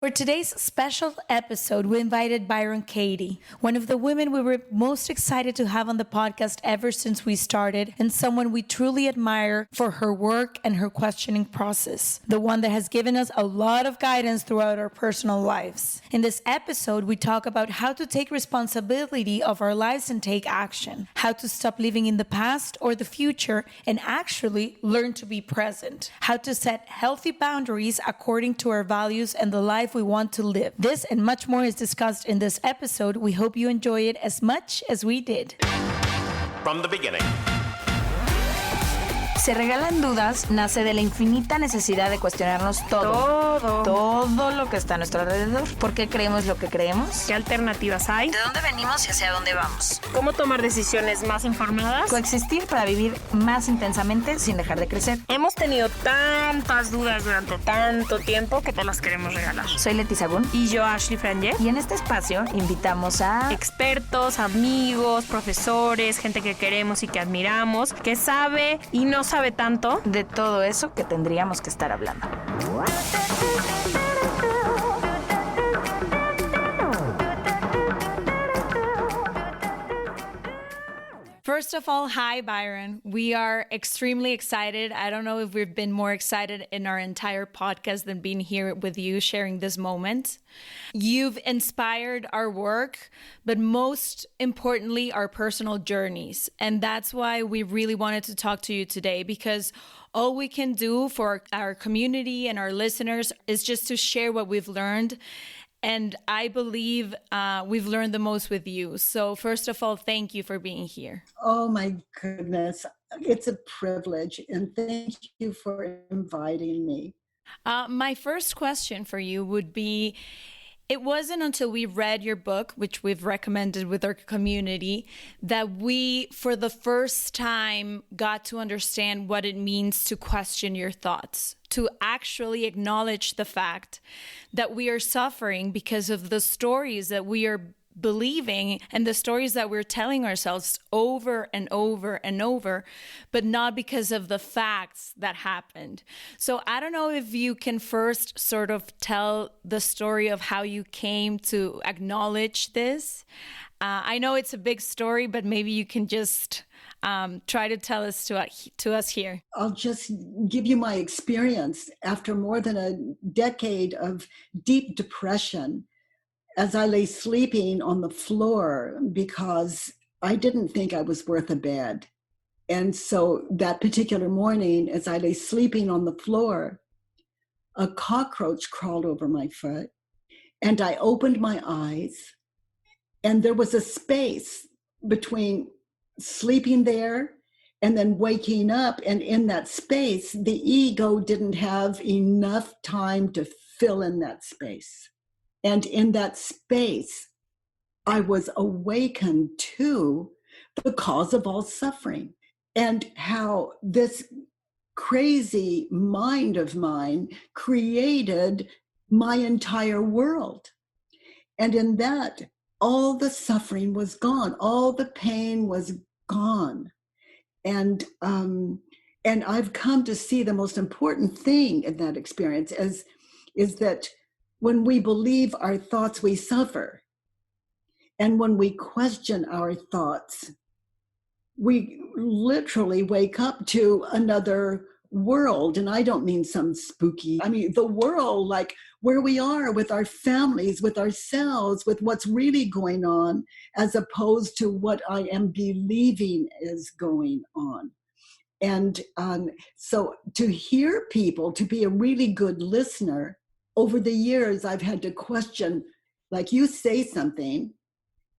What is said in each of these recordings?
For today's special episode, we invited Byron Katie, one of the women we were most excited to have on the podcast ever since we started, and someone we truly admire for her work and her questioning process, the one that has given us a lot of guidance throughout our personal lives. In this episode, we talk about how to take responsibility of our lives and take action, how to stop living in the past or the future and actually learn to be present, how to set healthy boundaries according to our values and the life we want to live. This and much more is discussed in this episode. We hope you enjoy it as much as we did. From the beginning. Se regalan dudas nace de la infinita necesidad de cuestionarnos todo lo que está a nuestro alrededor. ¿Por qué creemos lo que creemos? ¿Qué alternativas hay? ¿De dónde venimos y hacia dónde vamos? ¿Cómo tomar decisiones más informadas? Coexistir para vivir más intensamente sin dejar de crecer. Hemos tenido tantas dudas durante tanto tiempo que te las queremos regalar. Soy Leti Sagún. Y yo, Ashley Franje. Y en este espacio invitamos a expertos, amigos, profesores, gente que queremos y que admiramos, que sabe y no sabe tanto de todo eso que tendríamos que estar hablando. First of all, hi, Byron. We are extremely excited. I don't know if we've been more excited in our entire podcast than being here with you, sharing this moment. You've inspired our work, but most importantly, our personal journeys. And that's why we really wanted to talk to you today, because all we can do for our community and our listeners is just to share what we've learned. And I believe we've learned the most with you. So first of all, thank you for being here. Oh my goodness. It's a privilege. And thank you for inviting me. My first question for you would be, it wasn't until we read your book, which we've recommended with our community, that we, for the first time, got to understand what it means to question your thoughts, to actually acknowledge the fact that we are suffering because of the stories that we are believing and the stories that we're telling ourselves over and over and over, but not because of the facts that happened. So I don't know if you can first sort of tell the story of how you came to acknowledge this. I know it's a big story, but maybe you can just try to tell us to us here. I'll just give you my experience after more than a decade of deep depression. As I lay sleeping on the floor because I didn't think I was worth a bed. And so that particular morning, as I lay sleeping on the floor, a cockroach crawled over my foot, and I opened my eyes, and there was a space between sleeping there and then waking up. And in that space, the ego didn't have enough time to fill in that space. And in that space, I was awakened to the cause of all suffering and how this crazy mind of mine created my entire world. And in that, all the suffering was gone. All the pain was gone. And I've come to see the most important thing in that experience is that when we believe our thoughts, we suffer. And when we question our thoughts, we literally wake up to another world. And I don't mean some spooky, I mean the world, like where we are with our families, with ourselves, with what's really going on, as opposed to what I am believing is going on. And so to hear people, to be a really good listener, over the years, I've had to question, like you say something,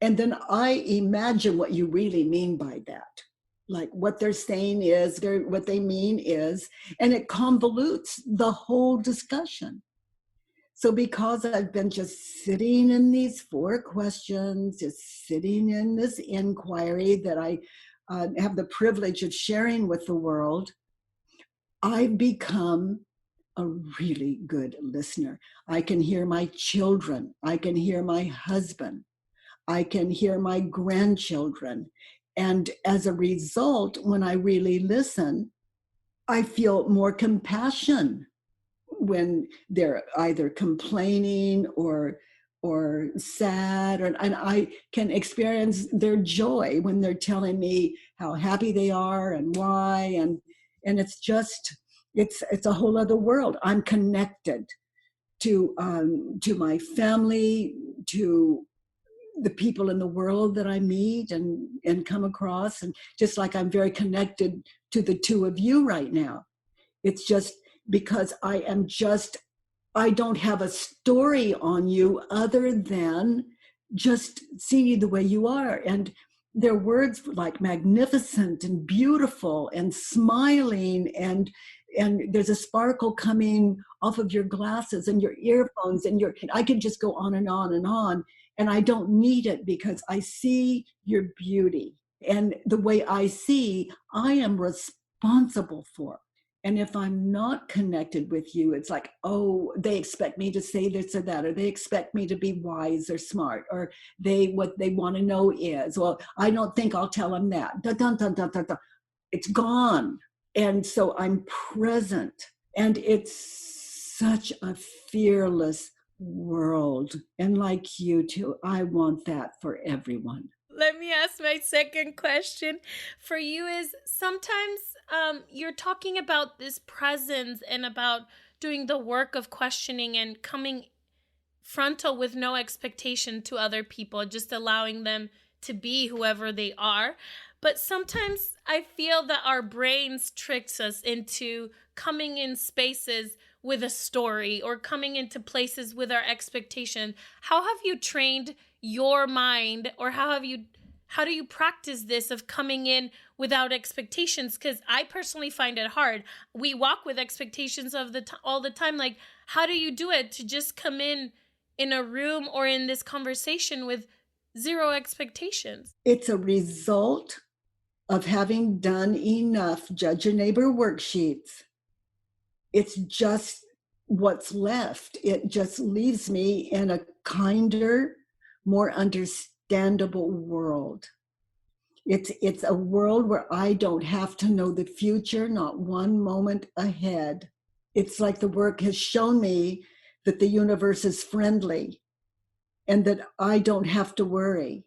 and then I imagine what you really mean by that. Like what they're saying is, what they mean is, and it convolutes the whole discussion. So because I've been just sitting in these 4 questions, just sitting in this inquiry that I have the privilege of sharing with the world, I've become a really good listener. I can hear my children. I can hear my husband. I can hear my grandchildren. And as a result, when I really listen, I feel more compassion when they're either complaining or sad, and I can experience their joy when they're telling me how happy they are and why, and it's just it's a whole other world. I'm connected to my family, to the people in the world that I meet and come across, and just like I'm very connected to the two of you right now. It's just because I don't have a story on you other than just seeing you the way you are. And there are words like magnificent and beautiful and smiling, and there's a sparkle coming off of your glasses and your earphones, and I could just go on and on and on. And I don't need it because I see your beauty. And the way I see, I am responsible for. And if I'm not connected with you, it's like, oh, they expect me to say this or that, or they expect me to be wise or smart, or what they want to know is, well, I don't think I'll tell them that. Dun, dun, dun, dun, dun, dun. It's gone. And so I'm present. And it's such a fearless world. And like you too, I want that for everyone. Let me ask my second question for you is sometimes you're talking about this presence and about doing the work of questioning and coming frontal with no expectation to other people, just allowing them to be whoever they are. But sometimes I feel that our brains tricks us into coming in spaces with a story or coming into places with our expectation. How have you trained your mind, or how do you practice this of coming in without expectations? Because I personally find it hard. We walk with expectations all the time. Like, how do you do it to just come in a room or in this conversation with zero expectations? It's a result of having done enough Judge Your Neighbor worksheets. It's just what's left. It just leaves me in a kinder, more understandable world. It's a world where I don't have to know the future, not one moment ahead. It's like the work has shown me that the universe is friendly and that I don't have to worry.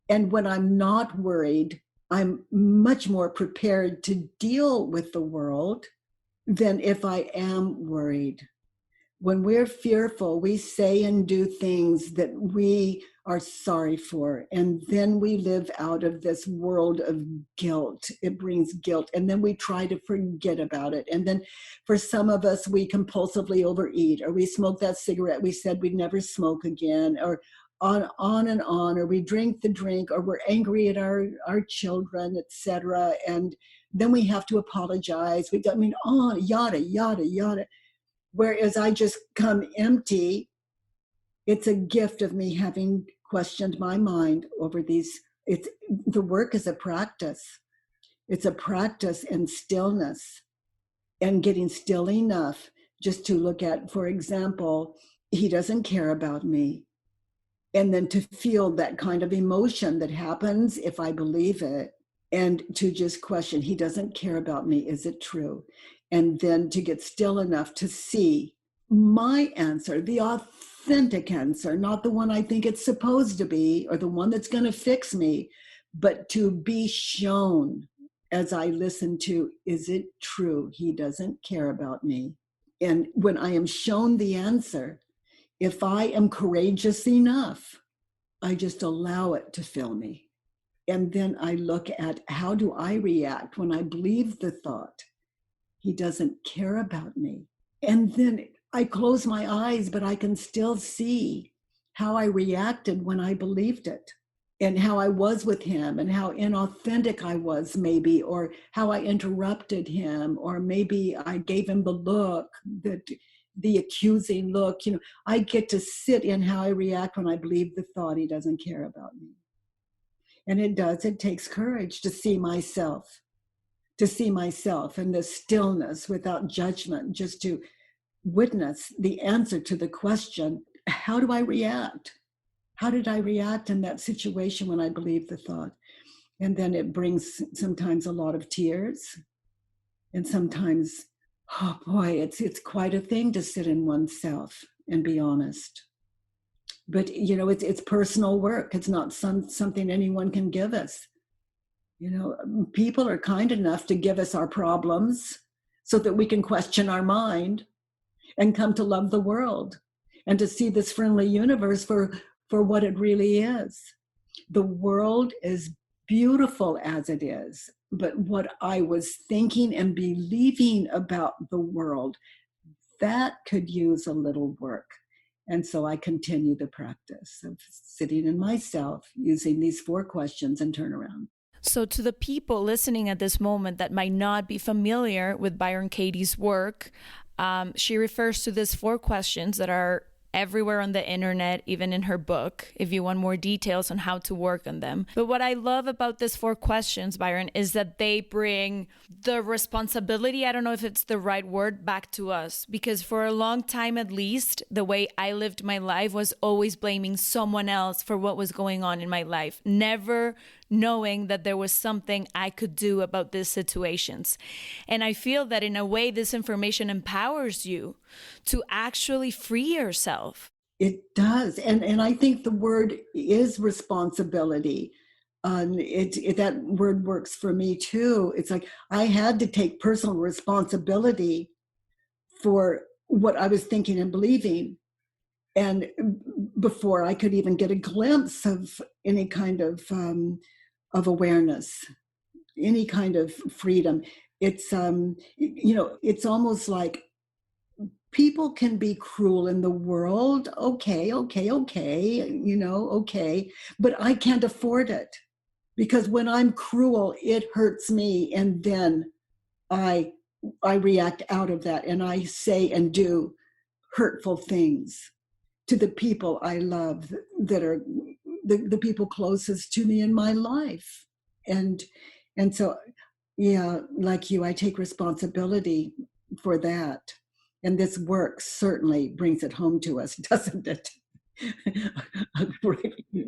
And when I'm not worried, I'm much more prepared to deal with the world than if I am worried. When we're fearful, we say and do things that we are sorry for. And then we live out of this world of guilt. It brings guilt. And then we try to forget about it. And then for some of us, we compulsively overeat, or we smoke that cigarette we said we'd never smoke again, or on and on, or we drink the drink, or we're angry at our children, etc. And then we have to apologize. Yada, yada, yada. Whereas I just come empty, it's a gift of me having questioned my mind over these. The work is a practice. It's a practice in stillness and getting still enough just to look at, for example, he doesn't care about me. And then to feel that kind of emotion that happens if I believe it, and to just question, he doesn't care about me. Is it true? And then to get still enough to see my answer, the authentic answer, not the one I think it's supposed to be or the one that's going to fix me, but to be shown as I listen to, is it true? He doesn't care about me. And when I am shown the answer, if I am courageous enough, I just allow it to fill me. And then I look at, how do I react when I believe the thought, he doesn't care about me? And then I close my eyes, but I can still see how I reacted when I believed it, and how I was with him, and how inauthentic I was maybe, or how I interrupted him, or maybe I gave him the look, the accusing look. I get to sit in how I react when I believe the thought, he doesn't care about me. And it takes courage to see myself in the stillness without judgment, just to witness the answer to the question, how do I react? How did I react in that situation when I believed the thought? And then it brings sometimes a lot of tears and sometimes Oh boy, it's quite a thing to sit in oneself and be honest. But it's personal work. It's not something anyone can give us. People are kind enough to give us our problems so that we can question our mind and come to love the world and to see this friendly universe for what it really is. The world is beautiful as it is, but what I was thinking and believing about the world, that could use a little work. And so I continue the practice of sitting in myself, using these 4 questions and turn around. So, to the people listening at this moment that might not be familiar with Byron Katie's work, she refers to these 4 questions that are everywhere on the internet, even in her book, if you want more details on how to work on them. But what I love about these 4 questions, Byron, is that they bring the responsibility, I don't know if it's the right word, back to us. Because for a long time, at least, the way I lived my life was always blaming someone else for what was going on in my life, never knowing that there was something I could do about these situations. And I feel that in a way, this information empowers you to actually free yourself. It does. And I think the word is responsibility. That word works for me too. It's like I had to take personal responsibility for what I was thinking and believing. And before I could even get a glimpse of any kind of awareness, any kind of freedom. It's it's almost like people can be cruel in the world. Okay. Okay. But I can't afford it, because when I'm cruel, it hurts me. And then I react out of that, and I say and do hurtful things to the people I love, that are the people closest to me in my life. And so, yeah, like you, I take responsibility for that. And this work certainly brings it home to us, doesn't it?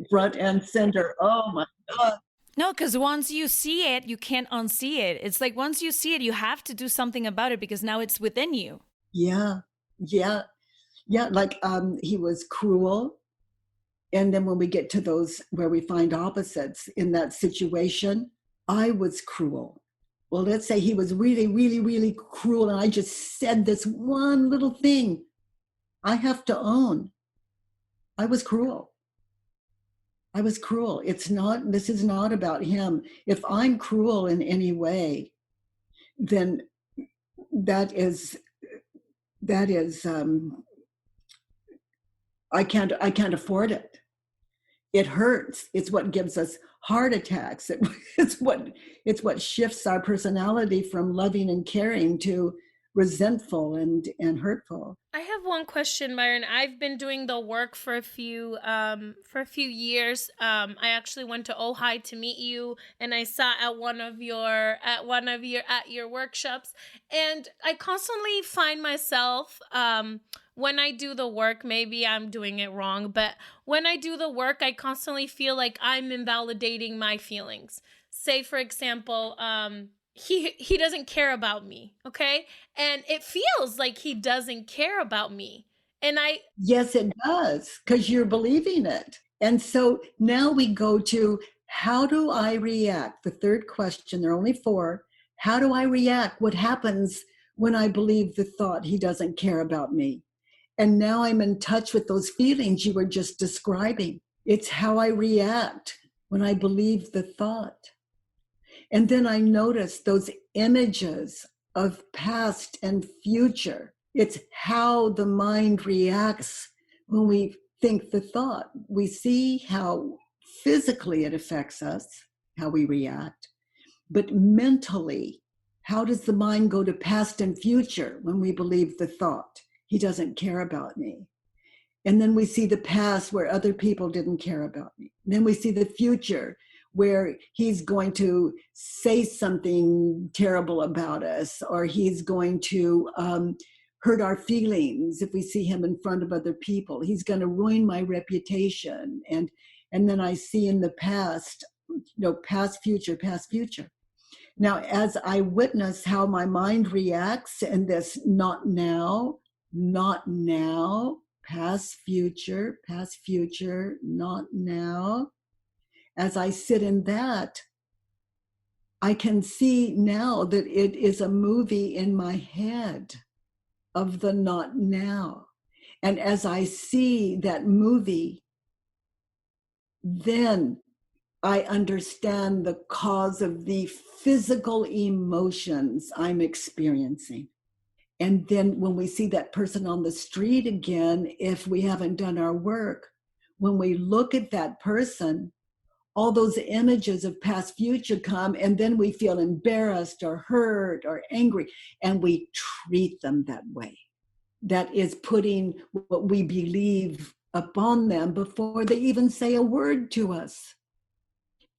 Front and center. Oh my God. No, because once you see it, you can't unsee it. It's like once you see it, you have to do something about it, because now it's within you. Yeah. Like he was cruel. And then when we get to those where we find opposites in that situation, I was cruel. Well, let's say he was really, really, really cruel, and I just said this one little thing. I have to own, I was cruel. This is not about him. If I'm cruel in any way, then that is I can't afford it. It hurts. It's what gives us heart attacks. It's what shifts our personality from loving and caring to resentful and hurtful. I have one question, Myron. I've been doing the work for a few years. I actually went to Ojai to meet you, and I sat at your workshops, and I constantly find myself when I do the work, maybe I'm doing it wrong, but when I do the work, I constantly feel like I'm invalidating my feelings. Say, for example, he doesn't care about me, okay? And it feels like he doesn't care about me. And Yes, it does, because you're believing it. And so now we go to, how do I react? The third question, there are only 4. How do I react? What happens when I believe the thought, he doesn't care about me? And now I'm in touch with those feelings you were just describing. It's how I react when I believe the thought. And then I notice those images of past and future. It's how the mind reacts when we think the thought. We see how physically it affects us, how we react. But mentally, how does the mind go to past and future when we believe the thought? He doesn't care about me. And then we see the past where other people didn't care about me. And then we see the future where he's going to say something terrible about us, or he's going to hurt our feelings if we see him in front of other people. He's going to ruin my reputation. And then I see in the past, past, future. Now, as I witness how my mind reacts in this not now, past, future, not now, as I sit in that, I can see now that it is a movie in my head of the not now. And as I see that movie, then I understand the cause of the physical emotions I'm experiencing. And then when we see that person on the street again, if we haven't done our work, when we look at that person, all those images of past, future come, and then we feel embarrassed or hurt or angry, and we treat them that way. That is putting what we believe upon them before they even say a word to us.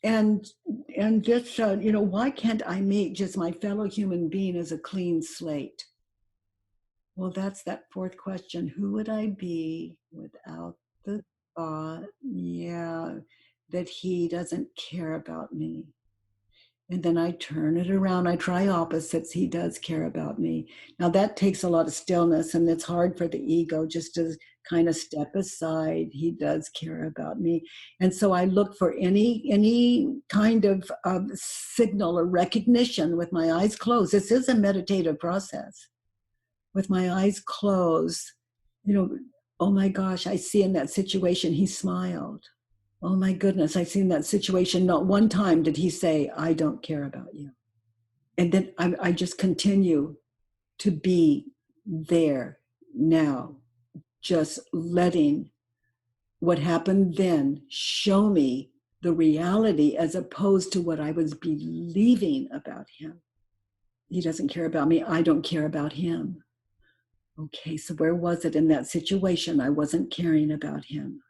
And just, why can't I meet just my fellow human being as a clean slate? Well, that's that fourth question. Who would I be without the thought, that he doesn't care about me? And then I turn it around. I try opposites. He does care about me. Now that takes a lot of stillness, and it's hard for the ego just to kind of step aside. He does care about me. And so I look for any kind of signal or recognition with my eyes closed. This is a meditative process. With my eyes closed, oh my gosh, I see in that situation, he smiled. Oh my goodness, I see in that situation, not one time did he say, I don't care about you. And then I just continue to be there now, just letting what happened then show me the reality as opposed to what I was believing about him. He doesn't care about me. I don't care about him. Okay, so where was it in that situation? I wasn't caring about him.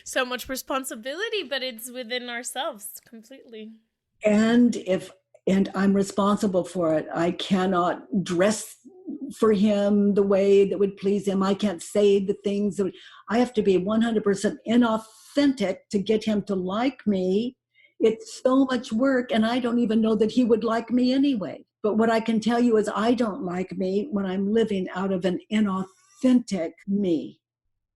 So much responsibility, but it's within ourselves completely. And I'm responsible for it. I cannot dress for him the way that would please him. I can't say the things that I have to be 100% inauthentic to get him to like me. It's so much work, and I don't even know that he would like me anyway. But what I can tell you is I don't like me when I'm living out of an inauthentic me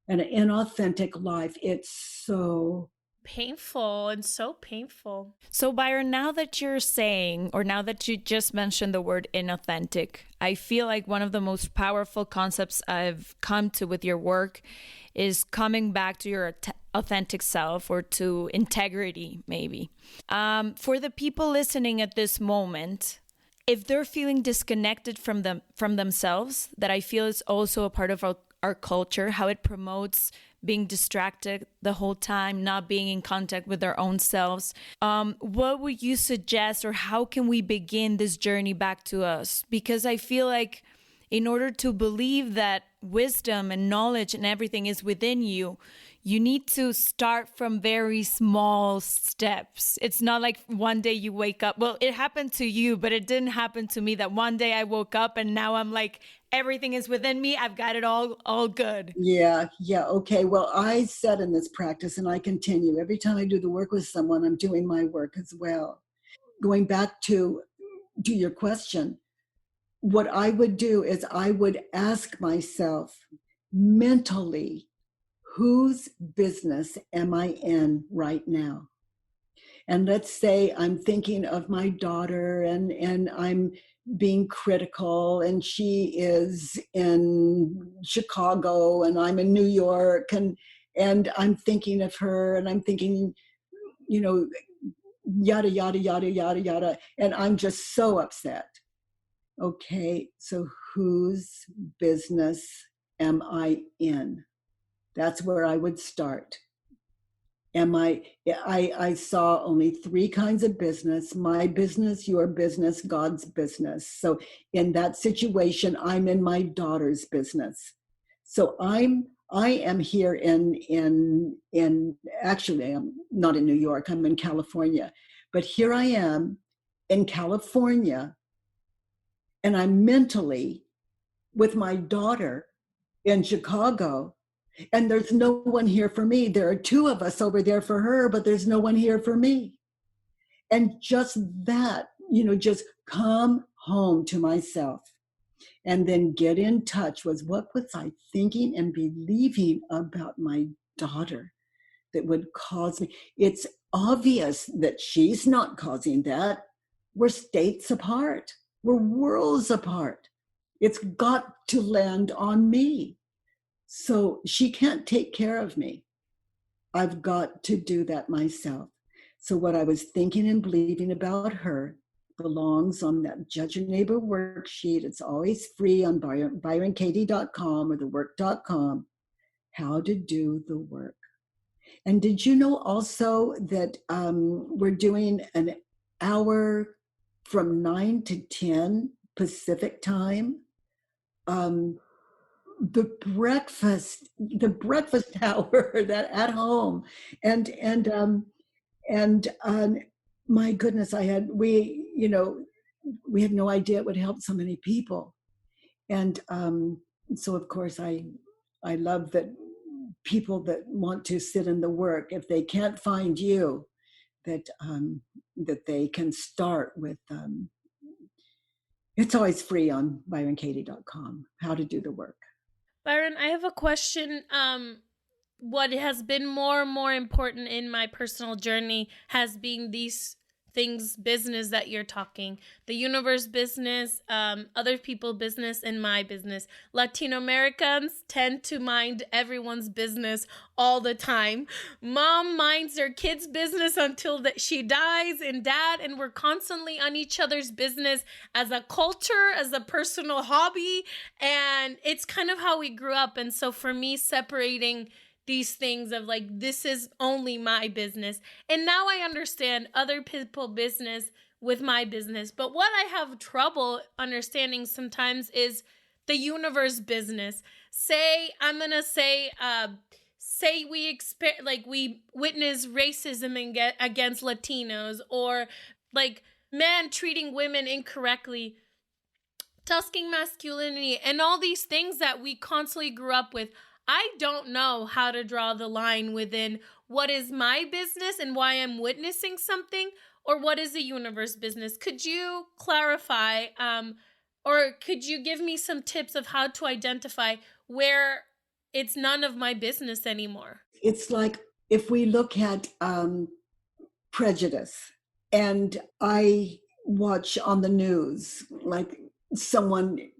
and an inauthentic life. It's so painful and so painful. So Byron, now that you're saying, or now that you just mentioned the word inauthentic, I feel like one of the most powerful concepts I've come to with your work is coming back to your authentic self, or to integrity, maybe. For the people listening at this moment, if they're feeling disconnected from themselves, that I feel is also a part of our culture, how it promotes being distracted the whole time, not being in contact with their own selves. What would you suggest, or how can we begin this journey back to us? Because I feel like in order to believe that wisdom and knowledge and everything is within you, you need to start from very small steps. It's not like one day you wake up. Well, it happened to you, but it didn't happen to me that one day I woke up and now I'm like, everything is within me. I've got it all good. Yeah. Okay. Well, I said in this practice, and I continue, every time I do the work with someone, I'm doing my work as well. Going back to your question, what I would do is I would ask myself mentally, whose business am I in right now? And let's say I'm thinking of my daughter, and I'm being critical, and she is in Chicago and I'm in New York, and I'm thinking of her, and I'm thinking, yada, yada, yada, yada, yada. And I'm just so upset. Okay, so whose business am I in? That's where I would start. I saw only three kinds of business: my business, your business, God's business. So in that situation, I'm in my daughter's business. So I am here in actually, I'm not in New York, I'm in California. But here I am in California, and I'm mentally with my daughter in Chicago, and there's no one here for me. There are two of us over there for her, but there's no one here for me. And just that, just come home to myself and then get in touch with what was I thinking and believing about my daughter that would cause me. It's obvious that she's not causing that. We're states apart. We're worlds apart. It's got to land on me. So she can't take care of me. I've got to do that myself. So what I was thinking and believing about her belongs on that Judge Your Neighbor worksheet. It's always free on ByronKatie.com or thework.com. How to do the work. And did you know also that we're doing an hour from 9 to 10 Pacific time? The breakfast hour that at home, and my goodness, we had no idea it would help so many people, and so of course I love that people that want to sit in the work, if they can't find you, that they can start with. It's always free on ByronKatie.com. How to do the work. Byron, I have a question. What has been more and more important in my personal journey has been these things, business that you're talking, the universe business, other people business, and my business. Latino Americans tend to mind everyone's business all the time. Mom minds her kid's business until that she dies, and dad, and we're constantly on each other's business as a culture, as a personal hobby, and it's kind of how we grew up. And so for me, separating these things of like, this is only my business. And now I understand other people business with my business. But what I have trouble understanding sometimes is the universe business. Say we witness racism against Latinos, or like men treating women incorrectly, toxic masculinity, and all these things that we constantly grew up with. I don't know how to draw the line within what is my business and why I'm witnessing something, or what is the universe business. Could you clarify, or could you give me some tips of how to identify where it's none of my business anymore? It's like if we look at prejudice, and I watch on the news like someone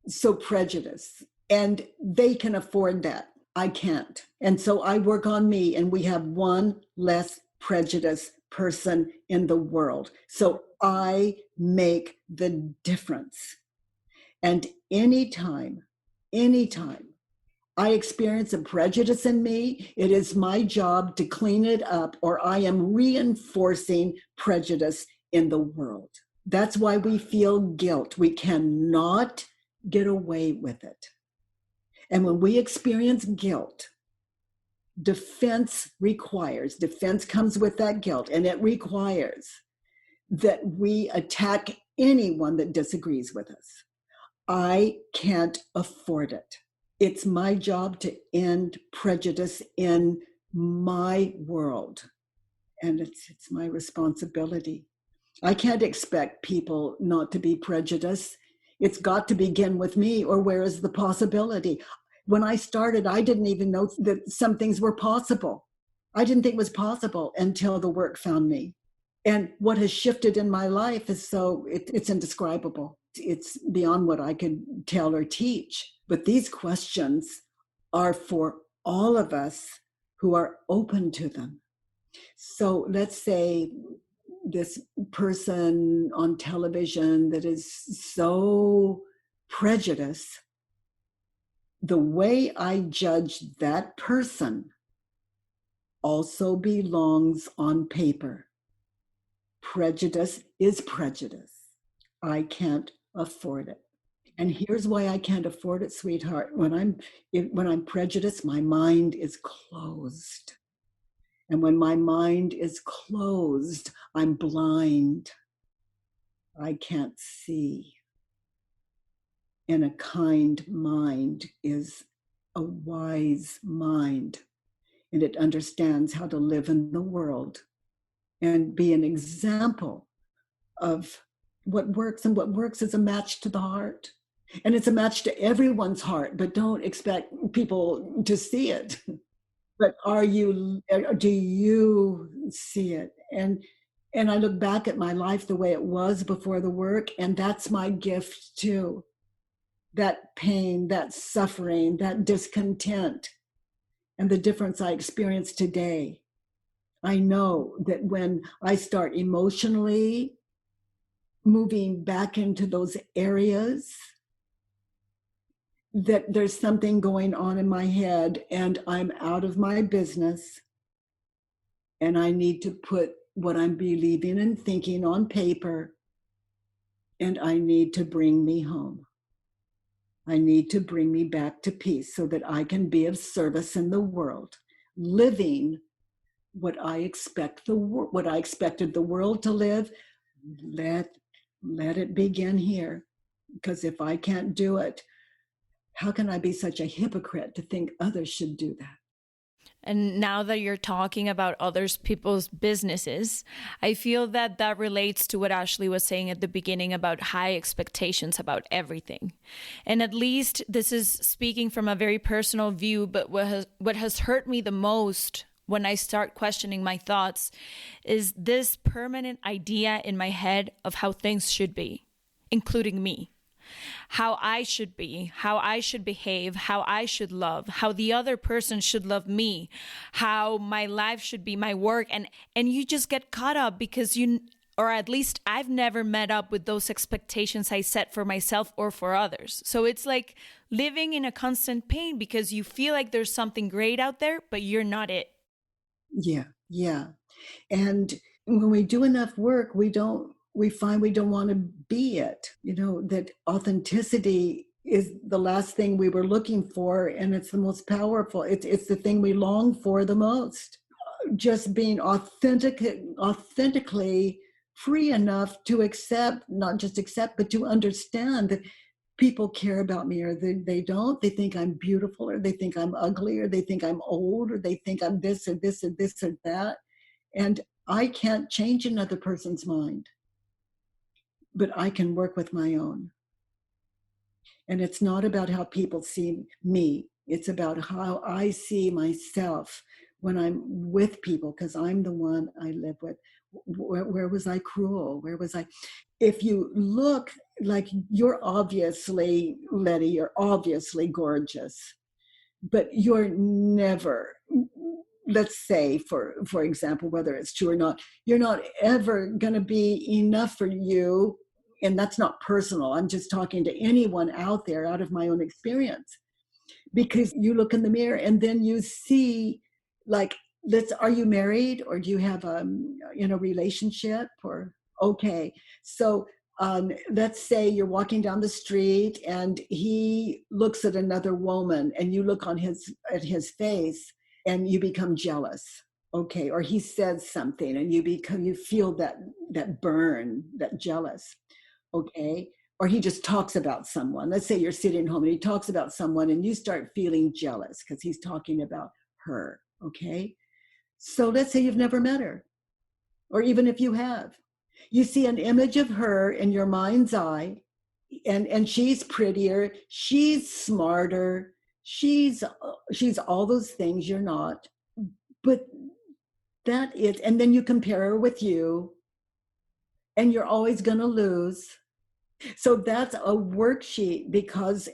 so prejudiced, and they can afford that. I can't. And so I work on me, and we have one less prejudiced person in the world. So I make the difference. And anytime I experience a prejudice in me, it is my job to clean it up, or I am reinforcing prejudice in the world. That's why we feel guilt. We cannot get away with it. And when we experience guilt, defense comes with that guilt, and it requires that we attack anyone that disagrees with us. I can't afford it. It's my job to end prejudice in my world, and it's my responsibility. I can't expect people not to be prejudiced. It's got to begin with me, or where is the possibility? When I started, I didn't even know that some things were possible. I didn't think it was possible until the work found me. And what has shifted in my life is it's indescribable. It's beyond what I could tell or teach. But these questions are for all of us who are open to them. So let's say this person on television that is so prejudiced, the way I judge that person also belongs on paper. Prejudice is prejudice. I can't afford it. And here's why I can't afford it, sweetheart. When I'm prejudiced, my mind is closed. And when my mind is closed, I'm blind. I can't see. And a kind mind is a wise mind, and it understands how to live in the world and be an example of what works, and what works is a match to the heart. And it's a match to everyone's heart, but don't expect people to see it. But do you see it? And I look back at my life the way it was before the work, and that's my gift too. That pain, that suffering, that discontent, and the difference I experience today. I know that when I start emotionally moving back into those areas, that there's something going on in my head and I'm out of my business, and I need to put what I'm believing and thinking on paper, and I need to bring me home. I need to bring me back to peace so that I can be of service in the world, living what I expected the world to live. Let it begin here, because if I can't do it, how can I be such a hypocrite to think others should do that? And now that you're talking about others people's businesses, I feel that that relates to what Ashley was saying at the beginning about high expectations about everything. And at least this is speaking from a very personal view, but what has hurt me the most when I start questioning my thoughts is this permanent idea in my head of how things should be, including me. How I should be, how I should behave, how I should love, how the other person should love me, how my life should be, my work. And you just get caught up because or at least I've never met up with those expectations I set for myself or for others. So it's like living in a constant pain because you feel like there's something great out there, but you're not it. Yeah. And when we do enough work, we find we don't want to be it. That authenticity is the last thing we were looking for, and it's the most powerful. It's the thing we long for the most. Just being authentically free enough to accept, not just accept, but to understand that people care about me, or they don't. They think I'm beautiful, or they think I'm ugly, or they think I'm old, or they think I'm this or this or this or that. And I can't change another person's mind, but I can work with my own. And it's not about how people see me. It's about how I see myself when I'm with people, because I'm the one I live with. Where was I cruel? Where was I? If you look, like, you're obviously, Letty, you're obviously gorgeous, but you're never, let's say, for example, whether it's true or not, you're not ever going to be enough for you. And that's not personal. I'm just talking to anyone out there, out of my own experience, because you look in the mirror and then you see, like, are you married, or do you have a relationship, or okay. So let's say you're walking down the street and he looks at another woman, and you look at his face and you become jealous. Okay. Or he says something and you feel that burn, that jealous. Okay. Or he just talks about someone. Let's say you're sitting home and he talks about someone and you start feeling jealous because he's talking about her. Okay. So let's say you've never met her, or even if you have, you see an image of her in your mind's eye, and she's prettier, she's smarter, she's all those things you're not, but that is, and then you compare her with you, and you're always going to lose. So that's a worksheet, because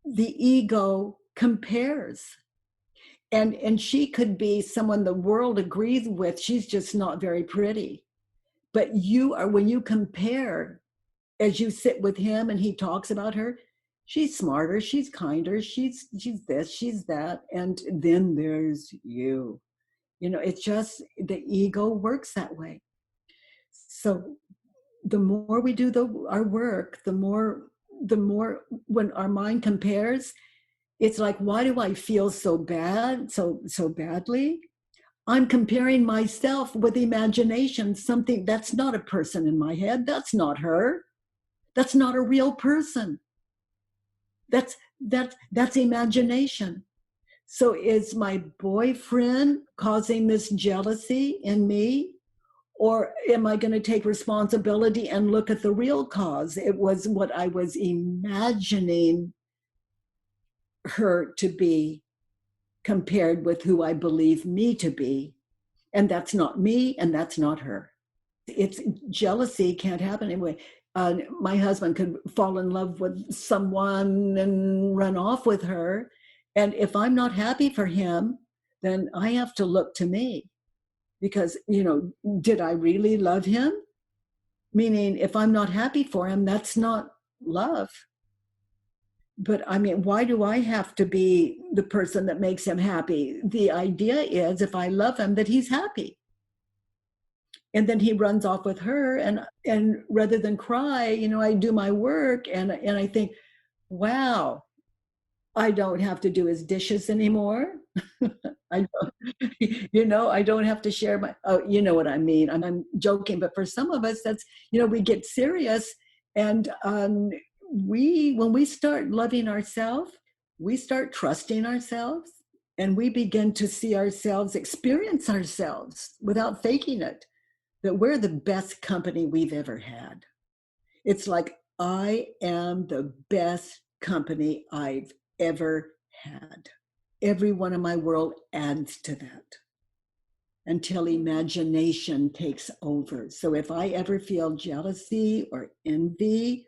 the ego compares. And she could be someone the world agrees with. She's just not very pretty. But when you compare, as you sit with him and he talks about her, she's smarter, she's kinder, she's this, she's that. And then there's you. It's just the ego works that way. So the more we do our work, the more when our mind compares, it's like, why do I feel so bad, so badly? I'm comparing myself with imagination, something that's not a person in my head. That's not her. That's not a real person. That's imagination. So is my boyfriend causing this jealousy in me? Or am I going to take responsibility and look at the real cause? It was what I was imagining her to be compared with who I believe me to be. And that's not me, and that's not her. It's jealousy can't happen anyway. My husband could fall in love with someone and run off with her. And if I'm not happy for him, then I have to look to me. Because, did I really love him? Meaning, if I'm not happy for him, that's not love. But I mean, why do I have to be the person that makes him happy? The idea is, if I love him, that he's happy. And then he runs off with her, and rather than cry, I do my work, and I think, wow, I don't have to do his dishes anymore. I don't, I don't have to share my, you know what I mean. I'm joking, but for some of us, that's, we get serious. And when we start loving ourselves, we start trusting ourselves, and we begin to see ourselves, experience ourselves without faking it, that we're the best company we've ever had. It's like, I am the best company I've ever had. Everyone in my world adds to that until imagination takes over. So if I ever feel jealousy or envy,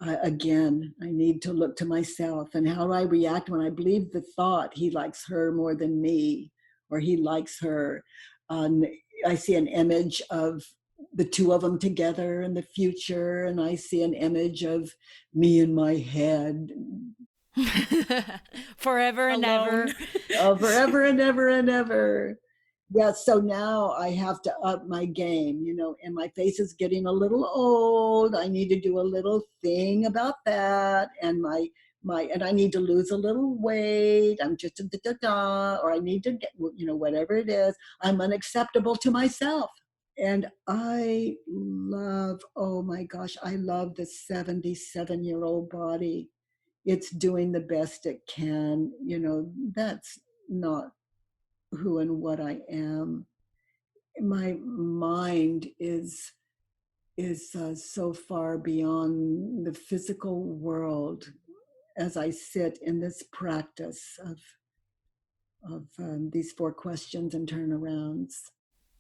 again, I need to look to myself and how do I react when I believe the thought, he likes her more than me, or he likes her. I see an image of the two of them together in the future, and I see an image of me in my head. Forever and ever. Oh, forever and ever and ever. Yeah, so now I have to up my game, and my face is getting a little old. I need to do a little thing about that. And and I need to lose a little weight. I'm just or I need to get, whatever it is. I'm unacceptable to myself. And I love, oh my gosh, I love the 77-year-old body. It's doing the best it can. That's not who and what I am. My mind is so far beyond the physical world as I sit in this practice of these 4 questions and turnarounds.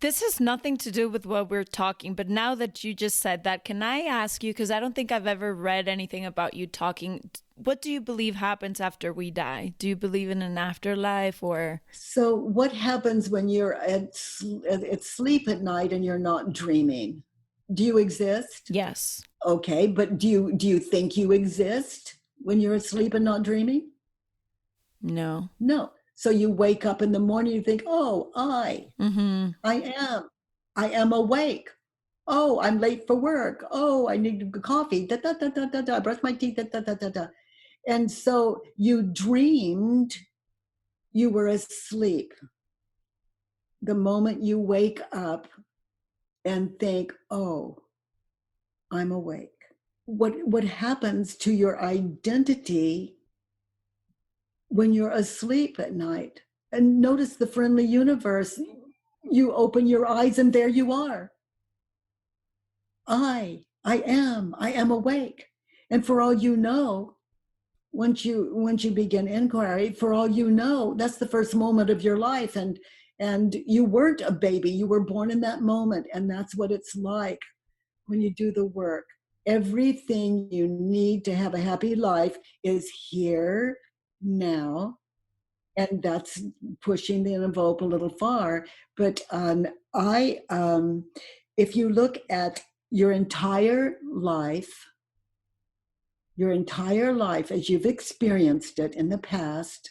This has nothing to do with what we're talking, but now that you just said that, can I ask you, because I don't think I've ever read anything about you talking, what do you believe happens after we die? Do you believe in an afterlife, or? So what happens when you're at sleep at night and you're not dreaming? Do you exist? Yes. Okay, but do you think you exist when you're asleep and not dreaming? No. No. So you wake up in the morning, you think, oh, I am awake. Oh, I'm late for work. Oh, I need coffee. Da, da, da, da, da, da. Brush my teeth. Da, da, da, da, da. And so you dreamed you were asleep. The moment you wake up and think, oh, I'm awake. What happens to your identity when you're asleep at night? And notice the friendly universe. You open your eyes and there you are. I am awake. And for all you know, once you begin inquiry, for all you know, that's the first moment of your life. And you weren't a baby, you were born in that moment. And that's what it's like when you do the work. Everything you need to have a happy life is here now. And that's pushing the envelope a little far. But if you look at your entire life as you've experienced it in the past,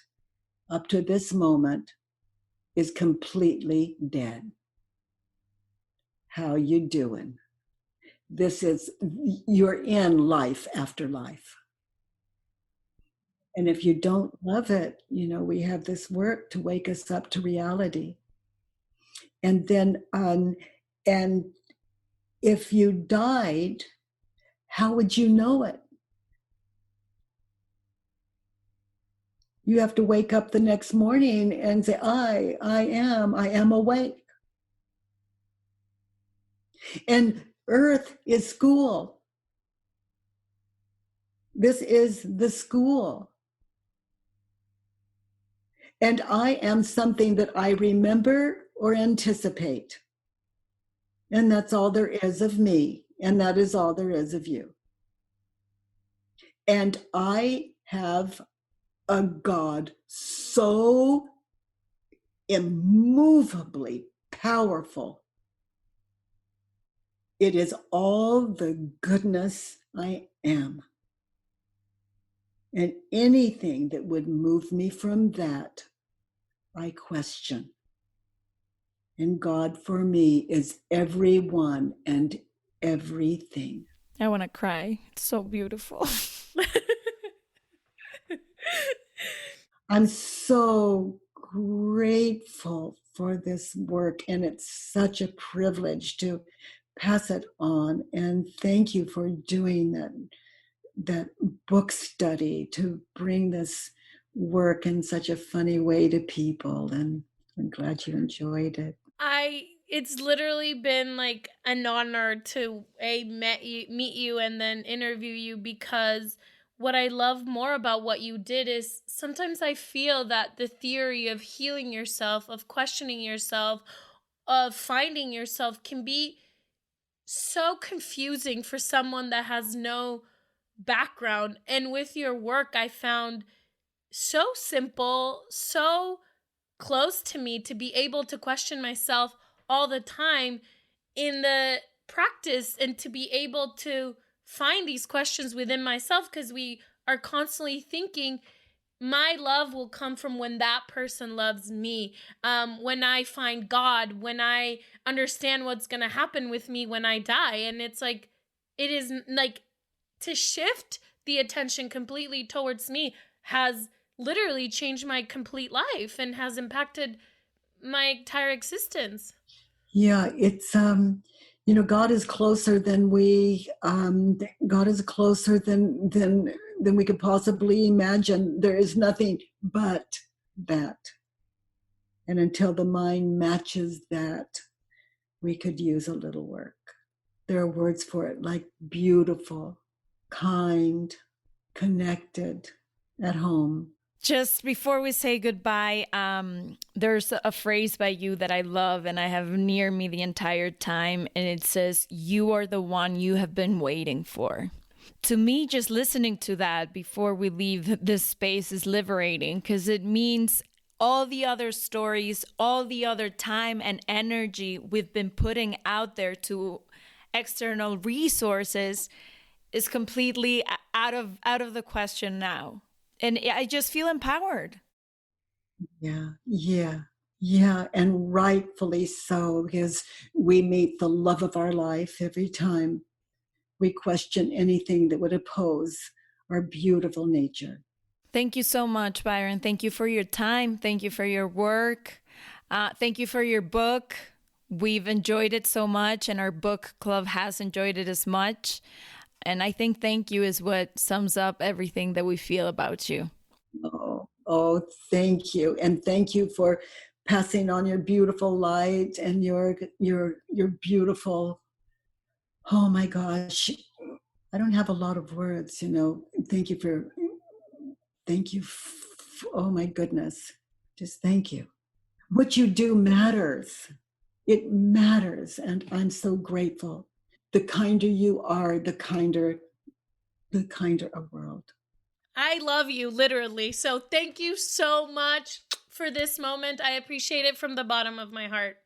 up to this moment, is completely dead. How you doing? You're in life after life. And if you don't love it, we have this work to wake us up to reality. And then, and if you died, how would you know it? You have to wake up the next morning and say, I am awake. And earth is school. This is the school. And I am something that I remember or anticipate. And that's all there is of me. And that is all there is of you. And I have a God so immovably powerful. It is all the goodness I am. And anything that would move me from that, I question. And God for me is everyone and everything. I want to cry. It's so beautiful. I'm so grateful for this work, and it's such a privilege to pass it on. And thank you for doing that book study to bring this work in such a funny way to people. And I'm glad you enjoyed it. It's literally been like an honor to meet you and then interview you, because what I love more about what you did is sometimes I feel that the theory of healing yourself, of questioning yourself, of finding yourself can be so confusing for someone that has no background. And with your work, I found so simple, so close to me to be able to question myself all the time in the practice, and to be able to find these questions within myself, because we are constantly thinking my love will come from when that person loves me, when I find God, when I understand what's going to happen with me when I die. And it's like, it is like to shift the attention completely towards me has literally changed my complete life and has impacted my entire existence. Yeah, it's God is closer than God is closer than we could possibly imagine. There is nothing but that. And until the mind matches that, we could use a little work. There are words for it, like beautiful, kind, connected, at home. Just before we say goodbye, there's a phrase by you that I love and I have near me the entire time. And it says, "You are the one you have been waiting for." To me, just listening to that before we leave this space is liberating, because it means all the other stories, all the other time and energy we've been putting out there to external resources is completely out of the question now. And I just feel empowered. Yeah. And rightfully so, because we meet the love of our life every time we question anything that would oppose our beautiful nature. Thank you so much, Byron. Thank you for your time. Thank you for your work. Thank you for your book. We've enjoyed it so much, and our book club has enjoyed it as much. And I think thank you is what sums up everything that we feel about you. Oh, thank you. And thank you for passing on your beautiful light and your beautiful, oh my gosh, I don't have a lot of words, Thank you. Oh my goodness. Just thank you. What you do matters. It matters. And I'm so grateful. The kinder you are, the kinder a world. I love you, literally. So thank you so much for this moment. I appreciate it from the bottom of my heart.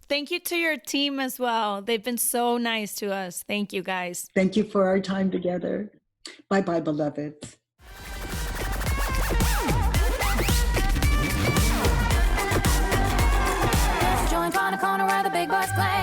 Thank you to your team as well. They've been so nice to us. Thank you, guys. Thank you for our time together. Bye-bye, beloveds. Join on a corner where the big boys play.